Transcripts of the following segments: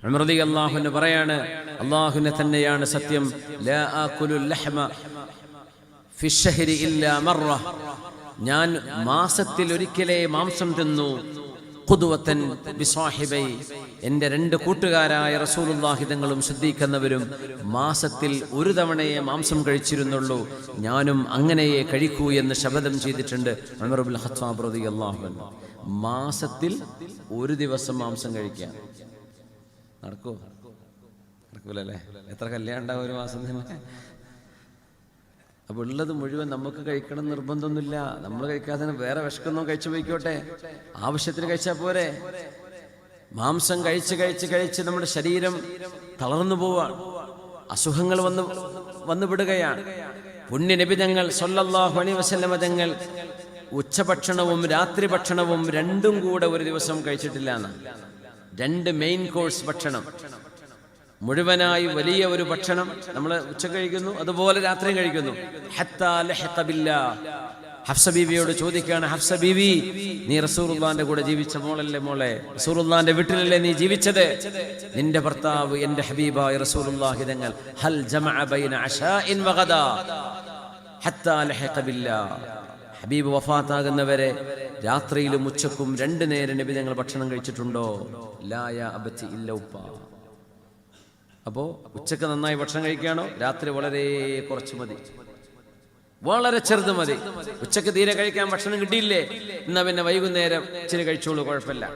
ഉമർ റളിയല്ലാഹു അൻഹു പറയാണ്, അല്ലാഹുവിനെ തന്നെയാണ് സത്യം, ലാ ആകുലുൽ ലഹ്മ ഫി ശഹരി ഇല്ലാ മർറ, ഞാൻ മാസത്തിൽ ഒരിക്കലേ മാംസം തിന്നു. ഖുദ്വതൻ ബിസാഹിബൈ, എൻ്റെ രണ്ട് കൂട്ടുകാരായ റസൂലുള്ളാഹി തങ്ങളും സിദ്ദീഖെന്നവരും മാസത്തിൽ ഒരു തവണയെ മാംസം കഴിച്ചിരുന്നുള്ളൂ, ഞാനും അങ്ങനെയേ കഴിക്കൂ എന്ന് ശപഥം ചെയ്തിട്ടുണ്ട് ഉമർ ഇബ്നുൽ ഖത്താബ് റളിയല്ലാഹു അൻഹു. മാസത്തിൽ ഒരു ദിവസം മാംസം കഴിക്കാൻ നടക്കൂലല്ലേ? എത്ര കല്യാണം ഉണ്ടാവും ഒരു മാസം തന്നെ? അപ്പൊ ഉള്ളത് മുഴുവൻ നമുക്ക് കഴിക്കണം നിർബന്ധമൊന്നുമില്ല. നമ്മൾ കഴിക്കാതെ വേറെ വിശക്കുന്നോ കഴിച്ചു പോയിക്കോട്ടെ, ആവശ്യത്തിന് കഴിച്ചാൽ പോരെ. മാംസം കഴിച്ച് നമ്മുടെ ശരീരം തളർന്നു പോവാണ്, അസുഖങ്ങൾ വന്നു വിടുകയാണ്. പുണ്യ നബി തങ്ങൾ സ്വല്ലല്ലാഹു അലൈഹി വസല്ലമ തങ്ങൾ ഉച്ചഭക്ഷണവും രാത്രി ഭക്ഷണവും രണ്ടും കൂടെ ഒരു ദിവസം കഴിച്ചിട്ടില്ല എന്നാണ്. രണ്ട് മെയിൻ കോഴ്സ് ഭക്ഷണം, മുഴുവനായി വലിയ ഒരു ഭക്ഷണം നമ്മൾ ഉച്ച കഴിക്കുന്നു, അതുപോലെ രാത്രിയും കഴിക്കുന്നു. ഹത്താ ലഹഖ ബില്ലാഹ്. ഹഫ്സ ബീവിയോട് ചോദിക്കുകയാണ്, ഹഫ്സ ബീവി, നീ റസൂലുള്ളാഹിന്റെ കൂടെ ജീവിച്ച മോളല്ലേ മോളെ? റസൂലുള്ളാഹിന്റെ വീട്ടിലല്ലേ നീ ജീവിച്ചത്? നിന്റെ ഭർത്താവ് എൻ്റെ ഹബീബായ റസൂലുള്ളാഹി തങ്ങൾ ഹൽ ജമഅ ബൈന അശാഇൻ വഗദാ ഹത്താ ലഹഖ ബില്ലാഹ്. ഹബീബ് വഫാത്താകുന്നവരെ രാത്രിയിലും ഉച്ചക്കും രണ്ടു നേരം നബി തങ്ങൾ ഭക്ഷണം കഴിച്ചിട്ടുണ്ടോ? ലാ യാ അബതി ഇല്ല ഉപ്പ. അപ്പോ ഉച്ചക്ക് നന്നായി ഭക്ഷണം കഴിക്കുകയാണോ? രാത്രി വളരെ കുറച്ച് മതി, വളരെ ചെറുത് മതി. ഉച്ചക്ക് തീരെ കഴിക്കാൻ ഭക്ഷണം കിട്ടിയില്ലേ, എന്നാ പിന്നെ വൈകുന്നേരം ഇച്ചിരി കഴിച്ചോളൂ, കുഴപ്പമില്ല.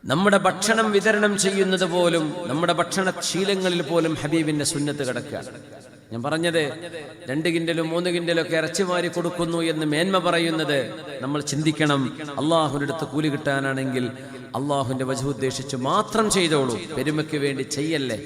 നമ്മുടെ ഭക്ഷണം വിതരണം ചെയ്യുന്നത് പോലും, നമ്മുടെ ഭക്ഷണ ശീലങ്ങളിൽ പോലും ഹബീബിന്റെ സുന്നത്ത് കിടക്കുക. ഞാൻ പറഞ്ഞത് 2 കിൻഡലും 3 കിൻഡലും ഒക്കെ ഇറച്ചി വാരി കൊടുക്കുന്നു എന്ന് മേന്മ പറയുന്നത് നമ്മൾ ചിന്തിക്കണം. അള്ളാഹുവിന്റെ അടുത്ത് കൂലി കിട്ടാനാണെങ്കിൽ അള്ളാഹുവിന്റെ വജ്ഹ് ഉദ്ദേശിച്ച് മാത്രം ചെയ്തോളൂ, പെരുമയ്ക്ക് വേണ്ടി ചെയ്യല്ലേ.